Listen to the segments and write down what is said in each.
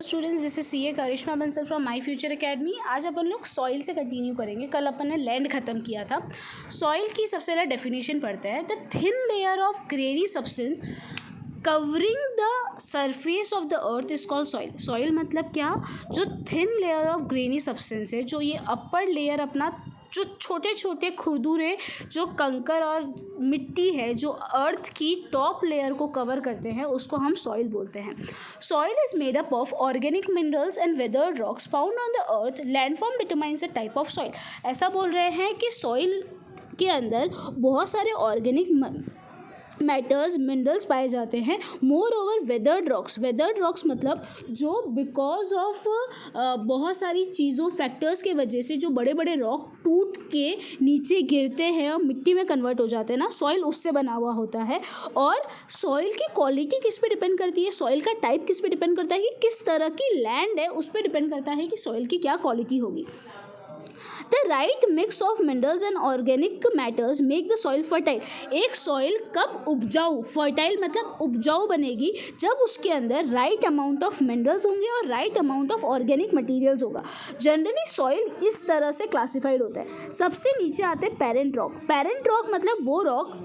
Students, this is CA Karishma Bansal from my future academy. आज अपन लोग सॉइल से कंटिन्यू करेंगे। कल अपन ने लैंड खत्म किया था। सॉइल की सबसे पहले डेफिनेशन पढ़ते हैं। The thin layer of granny substance covering the surface of the earth is called soil. Soil मतलब क्या? जो thin layer of granny substance है, जो ये अपर लेयर अपना जो छोटे छोटे खुरदुरे जो कंकर और मिट्टी है जो अर्थ की टॉप लेयर को कवर करते हैं, उसको हम सॉइल बोलते हैं। Soil is made up of organic minerals and weathered rocks found on the earth. Landform determines the type of soil. ऐसा बोल रहे हैं कि सॉइल के अंदर बहुत सारे ऑर्गेनिक मैटर्स मिनरल्स पाए जाते हैं। मोर ओवर वेदर्ड रॉक्स मतलब जो बिकॉज ऑफ बहुत सारी चीज़ों फैक्टर्स के वजह से जो बड़े बड़े रॉक टूट के नीचे गिरते हैं और मिट्टी में कन्वर्ट हो जाते हैं ना, सॉइल उससे बना हुआ होता है। और सॉइल की क्वालिटी किस पे डिपेंड करती है? सॉइल का टाइप किस पे डिपेंड करता है कि किस तरह की लैंड है, उस पर डिपेंड करता है कि सॉइल की क्या क्वालिटी होगी। The right mix of minerals and organic matters make the soil fertile. एक सॉइल कब उपजाऊ, फर्टाइल मतलब उपजाऊ बनेगी जब उसके अंदर राइट अमाउंट ऑफ मिनरल्स होंगे और right amount of organic materials होगा। जनरली सॉइल इस तरह से क्लासिफाइड होता है। सबसे नीचे आते हैं पेरेंट रॉक। पेरेंट रॉक मतलब वो रॉक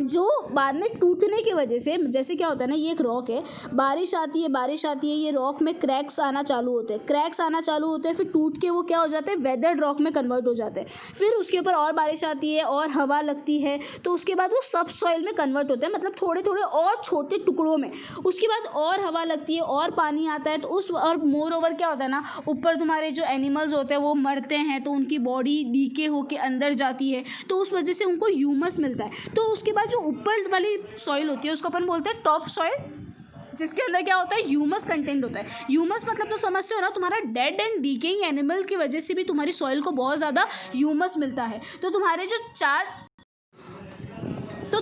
जो बाद में टूटने की वजह से, जैसे क्या होता है ना, ये एक रॉक है, बारिश आती है, ये रॉक में क्रैक्स आना चालू होते हैं, फिर टूट के वो क्या हो जाते हैं, वेदर्ड रॉक में कन्वर्ट हो जाते हैं। फिर उसके ऊपर और बारिश आती है और हवा लगती है, तो उसके बाद वो सब सॉइल में कन्वर्ट होते हैं, मतलब थोड़े थोड़े और छोटे टुकड़ों में। उसके बाद और हवा लगती है और पानी आता है, तो उस और मोर ओवर क्या होता है ना, ऊपर तुम्हारे जो एनिमल्स होते हैं वो मरते हैं, तो उनकी बॉडी डीके होके अंदर जाती है, तो उस वजह से उनको ह्यूमस मिलता है। तो उसके बाद जो ऊपर वाली सॉइल होती है उसको अपन बोलते हैं टॉप सॉइल, जिसके अंदर क्या होता है, ह्यूमस कंटेंट होता है। ह्यूमस मतलब तो समझते हो ना, तुम्हारा डेड एंड डीकेइंग एनिमल की वजह से भी तुम्हारी सॉइल को बहुत ज़्यादा ह्यूमस मिलता है। तो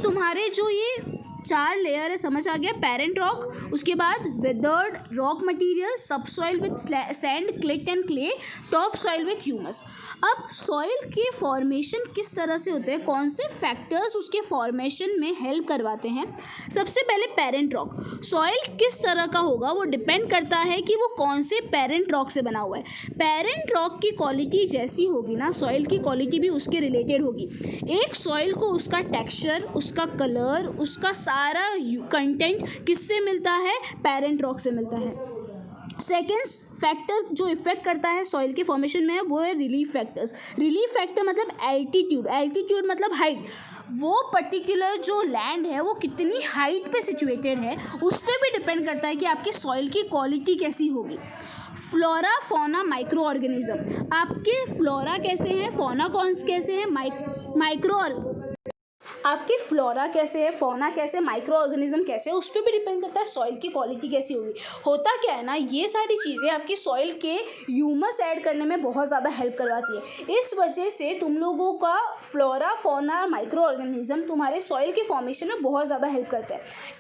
तुम्हारे जो ये चार लेयर है, समझ आ गया? पेरेंट रॉक, उसके बाद weathered rock material, sub soil with sand, silt and clay, top soil with humus. अब सॉइल के फॉर्मेशन किस तरह से होते हैं, कौन से फैक्टर्स उसके फॉर्मेशन में हेल्प करवाते हैं? सबसे पहले पेरेंट रॉक। सॉइल किस तरह का होगा वो डिपेंड करता है कि वो कौन से पेरेंट रॉक से बना हुआ है। पेरेंट रॉक की क्वालिटी जैसी होगी ना, सॉइल की क्वालिटी भी उसके रिलेटेड होगी। एक सॉइल को उसका टेक्सचर, उसका कलर, उसका सारा कंटेंट किससे मिलता है? पेरेंट रॉक से मिलता है। सेकेंड फैक्टर जो इफेक्ट करता है सॉइल के फॉर्मेशन में है वो है रिलीफ फैक्टर्स। रिलीफ फैक्टर मतलब एल्टीट्यूड मतलब हाइट। वो पर्टिकुलर जो लैंड है वो कितनी हाइट पे सिचुएटेड है, उस पर भी डिपेंड करता है कि आपकी सॉइल की क्वालिटी कैसी होगी। Flora, fauna, micro organism. आपके फ्लोरा कैसे हैं, फौना कैसे हैं, आपकी फ्लोरा कैसे है, फौना कैसे, माइक्रो ऑर्गेनिज्म कैसे, उस पर भी डिपेंड करता है सॉइल की क्वालिटी कैसी होगी। होता क्या है ना, ये सारी चीज़ें आपकी सॉइल के ह्यूमस ऐड करने में बहुत ज़्यादा हेल्प करवाती है। इस वजह से तुम लोगों का फ्लोरा, फौना, माइक्रो ऑर्गेनिज्म तुम्हारे सॉइल के फॉर्मेशन में बहुत ज़्यादा हेल्प करता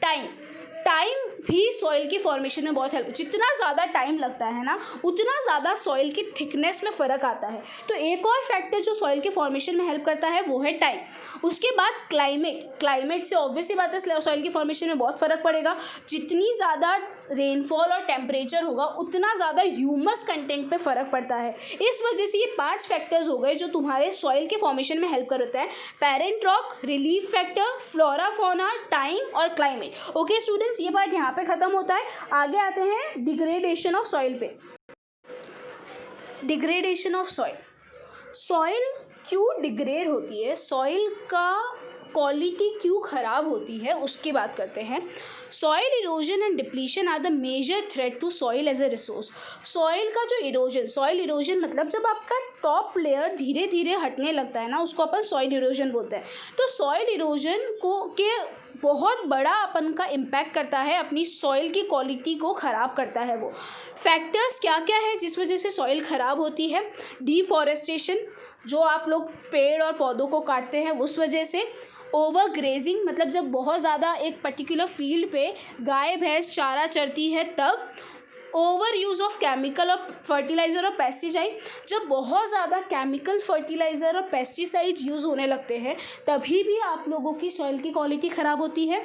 है। टाइम भी सॉइल की फॉर्मेशन में बहुत हेल्प, जितना ज़्यादा टाइम लगता है ना, उतना ज़्यादा सॉइल की थिकनेस में फ़र्क आता है। तो एक और फैक्टर जो सॉइल के फॉर्मेशन में हेल्प करता है वो है टाइम। उसके बाद क्लाइमेट से ऑब्वियसली बात है सॉइल की फॉर्मेशन में बहुत फ़र्क पड़ेगा। जितनी ज़्यादा रेनफॉल और टेम्परेचर होगा उतना ज़्यादा ह्यूमस कंटेंट पे फ़र्क पड़ता है। इस वजह से ये 5 फैक्टर्स हो गए जो तुम्हारे सॉइल के फॉर्मेशन में हेल्प करते हैं: parent rock, relief factor, flora, fauna, time और क्लाइमेट। ओके स्टूडेंट्स, ये पार्ट यहाँ पे खत्म होता है। आगे आते हैं डिग्रेडेशन ऑफ सॉइल पे। डिग्रेडेशन ऑफ सॉइल क्यों डिग्रेड होती है, सॉइल का क्वालिटी क्यों खराब होती है, उसकी बात करते हैं। Soil erosion and depletion are the major threat to soil as a resource. Soil का जो सॉइल इरोजन मतलब जब आपका टॉप लेयर धीरे धीरे हटने लगता है ना, उसको अपन सॉइल इरोजन बोलते हैं। तो सॉइल इरोजन के बहुत बड़ा अपन का इम्पैक्ट करता है, अपनी सॉइल की क्वालिटी को ख़राब करता है। वो फैक्टर्स क्या क्या है जिस वजह से सॉइल ख़राब होती है? डिफॉरेस्टेशन, जो आप लोग पेड़ और पौधों को काटते हैं उस वजह से। ओवर ग्रेजिंग मतलब जब बहुत ज़्यादा एक पर्टिकुलर फील्ड पे गाय भैंस चारा चरती है तब। ओवर यूज़ ऑफ केमिकल और फर्टिलाइज़र और पेस्टिसाइड, जब बहुत ज़्यादा केमिकल फर्टिलाइज़र और पेस्टिसाइड्स यूज़ होने लगते हैं तभी भी आप लोगों की सॉइल की क्वालिटी ख़राब होती है।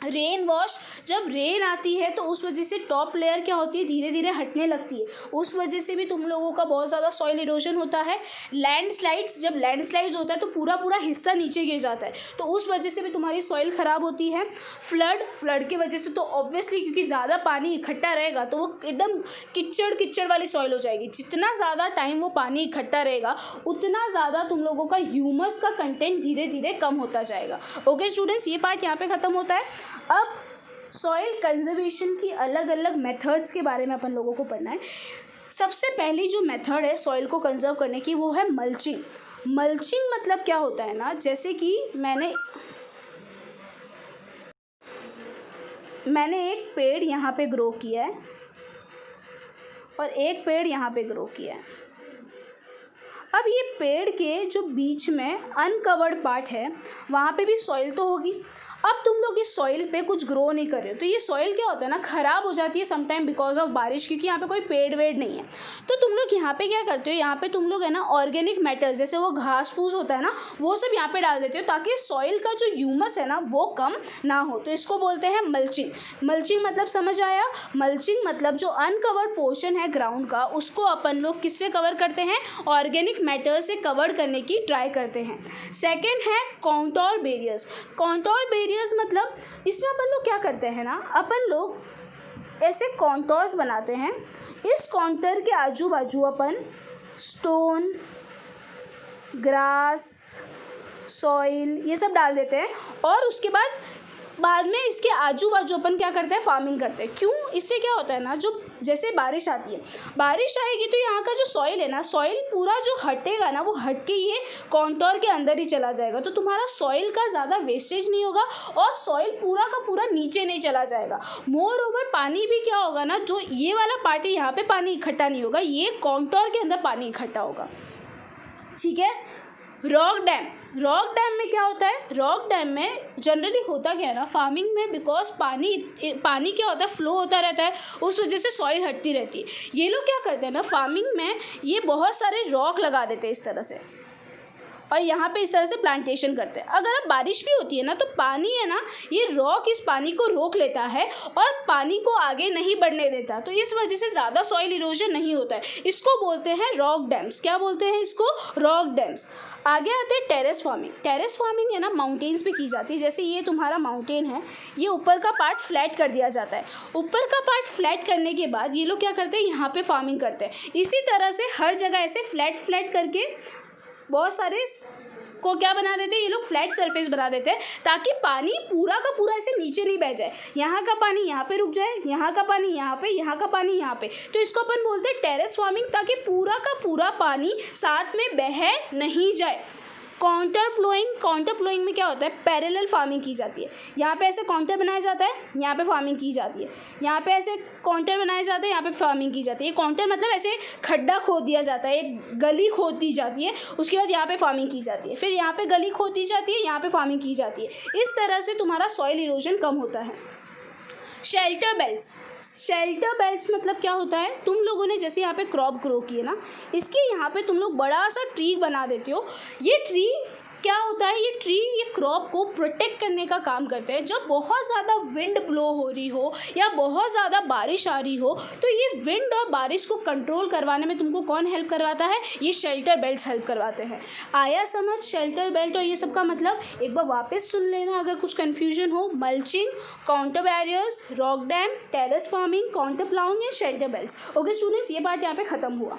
रेन वॉश, जब रेन आती है तो उस वजह से टॉप लेयर क्या होती है, धीरे धीरे हटने लगती है, उस वजह से भी तुम लोगों का बहुत ज़्यादा सॉइल इरोजन होता है। लैंडस्लाइड्स, जब लैंडस्लाइड्स होता है तो पूरा पूरा हिस्सा नीचे गिर जाता है, तो उस वजह से भी तुम्हारी सॉइल ख़राब होती है। फ्लड की वजह से तो ऑब्वियसली, क्योंकि ज़्यादा पानी इकट्ठा रहेगा तो वो एकदम कीचड़ कीचड़ वाली सॉइल हो जाएगी। जितना ज़्यादा टाइम वो पानी इकट्ठा रहेगा उतना ज़्यादा तुम लोगों का ह्यूमस का कंटेंट धीरे धीरे कम होता जाएगा। ओके स्टूडेंट्स, ये पार्ट यहाँ पे ख़त्म होता है। अब सॉइल कंजर्वेशन की अलग अलग मेथड्स के बारे में अपन लोगों को पढ़ना है। सबसे पहली जो मेथड है सॉइल को कंजर्व करने की वो है मल्चिंग। मल्चिंग मतलब क्या होता है ना, जैसे कि मैंने एक पेड़ यहाँ पे ग्रो किया है और एक पेड़ यहाँ पे ग्रो किया है। अब ये पेड़ के जो बीच में अनकवर्ड पार्ट है वहाँ पे भी सॉइल तो होगी। अब तुम लोग इस सॉइल पे कुछ ग्रो नहीं कर रहे हो तो ये सॉइल क्या होता है ना, ख़राब हो जाती है समटाइम बिकॉज ऑफ बारिश, क्योंकि यहाँ पे कोई पेड़ वेड़ नहीं है। तो तुम लोग यहाँ पे क्या करते हो, यहाँ पे तुम लोग है ना ऑर्गेनिक मैटर्स, जैसे वो घास फूस होता है ना, वो सब यहाँ पे डाल देते हो ताकि सॉइल का जो ह्यूमस है ना वो कम ना हो। तो इसको बोलते हैं मल्चिंग। मल्चिंग मतलब समझ आया? मल्चिंग मतलब जो अनकवर्ड पोर्शन है ग्राउंड का, उसको अपन लोग किससे कवर करते हैं, ऑर्गेनिक मैटर से कवर करने की ट्राई करते हैं। सेकेंड है कॉन्टोर बेरियर्स। कॉन्टोर बेरियर्स मतलब इसमें अपन लोग क्या करते हैं ना, अपन लोग ऐसे कॉन्टोर्स बनाते हैं, इस कॉन्टोर के आजू बाजू अपन स्टोन, ग्रास, सॉइल ये सब डाल देते हैं और उसके बाद में इसके आजू बाजू अपन क्या करते हैं, फार्मिंग करते हैं। क्यों? इससे क्या होता है ना, जो जैसे बारिश आती है, बारिश आएगी तो यहाँ का जो सॉइल है ना, सॉइल पूरा जो हटेगा ना वो हट के ये कॉन्टोर के अंदर ही चला जाएगा, तो तुम्हारा सॉइल का ज़्यादा वेस्टेज नहीं होगा और सॉइल पूरा का पूरा नीचे नहीं चला जाएगा। मोर ओवर पानी भी क्या होगा ना, जो ये वाला पार्ट है यहाँ पे पानी इकट्ठा नहीं होगा, ये कॉन्टोर के अंदर पानी इकट्ठा होगा। ठीक है। रॉक डैम, रॉक डैम में क्या होता है, रॉक डैम में जनरली होता क्या है ना, फार्मिंग में बिकॉज पानी क्या होता है, फ्लो होता रहता है, उस वजह से सॉइल हटती रहती है। ये लोग क्या करते हैं ना, फार्मिंग में ये बहुत सारे रॉक लगा देते हैं इस तरह से और यहाँ पे इस तरह से प्लांटेशन करते हैं। अगर अब बारिश भी होती है ना तो पानी है ना, ये रॉक इस पानी को रोक लेता है और पानी को आगे नहीं बढ़ने देता, तो इस वजह से ज़्यादा सॉइल इरोजन नहीं होता है। इसको बोलते हैं रॉक डैम्स। क्या बोलते हैं इसको? Rock dams. आगे आते हैं टेरेस फार्मिंग। टेरेस फार्मिंग है ना माउंटेन्स पे की जाती है। जैसे ये तुम्हारा माउंटेन है, ये ऊपर का पार्ट फ्लैट कर दिया जाता है। ऊपर का पार्ट फ्लैट करने के बाद ये लोग क्या करते हैं, यहाँ पे फार्मिंग करते हैं। इसी तरह से हर जगह ऐसे फ्लैट करके बहुत सारे को क्या बना देते हैं, ये लोग फ्लैट सरफेस बना देते हैं ताकि पानी पूरा का पूरा ऐसे नीचे नहीं बह जाए। यहाँ का पानी यहाँ पे रुक जाए, यहाँ का पानी यहाँ पे, यहाँ का पानी यहाँ पे, तो इसको अपन बोलते हैं टेरेस फार्मिंग, ताकि पूरा का पूरा पानी साथ में बह नहीं जाए। काउंटर फ्लोइंग में क्या होता है, पैरेलल फार्मिंग की जाती है। यहाँ पे ऐसे काउंटर बनाया जाता है, यहाँ पे फार्मिंग की जाती है, यहाँ पे ऐसे काउंटर बनाए जाते हैं, यहाँ पे फार्मिंग की जाती है। काउंटर मतलब ऐसे खड्डा खोद दिया जाता है, एक गली खोद दी जाती है, उसके बाद यहाँ पे फार्मिंग की जाती है, फिर यहाँ पे गली खोद दी जाती है, यहाँ पे फार्मिंग की जाती है। इस तरह से तुम्हारा सॉइल इरोजन कम होता है। शेल्टर बेल्ट्स मतलब क्या होता है, तुम लोगों ने जैसे यहाँ पे क्रॉप ग्रो की है ना, इसके यहाँ पे तुम लोग बड़ा सा ट्री बना देते हो। ये ट्री क्या होता है, ये क्रॉप को प्रोटेक्ट करने का काम करते हैं। जब बहुत ज़्यादा विंड ब्लो हो रही हो या बहुत ज़्यादा बारिश आ रही हो तो ये विंड और बारिश को कंट्रोल करवाने में तुमको कौन हेल्प करवाता है, ये शेल्टर बेल्ट्स हेल्प करवाते हैं। आया समझ शेल्टर बेल्ट और ये सब का मतलब? एक बार वापस सुन लेना अगर कुछ कन्फ्यूजन हो। Mulching, contour barriers, rock dam, terrace farming, contour ploughing and shelter belts. Okay students, ये पार्ट यहाँ पे ख़त्म हुआ।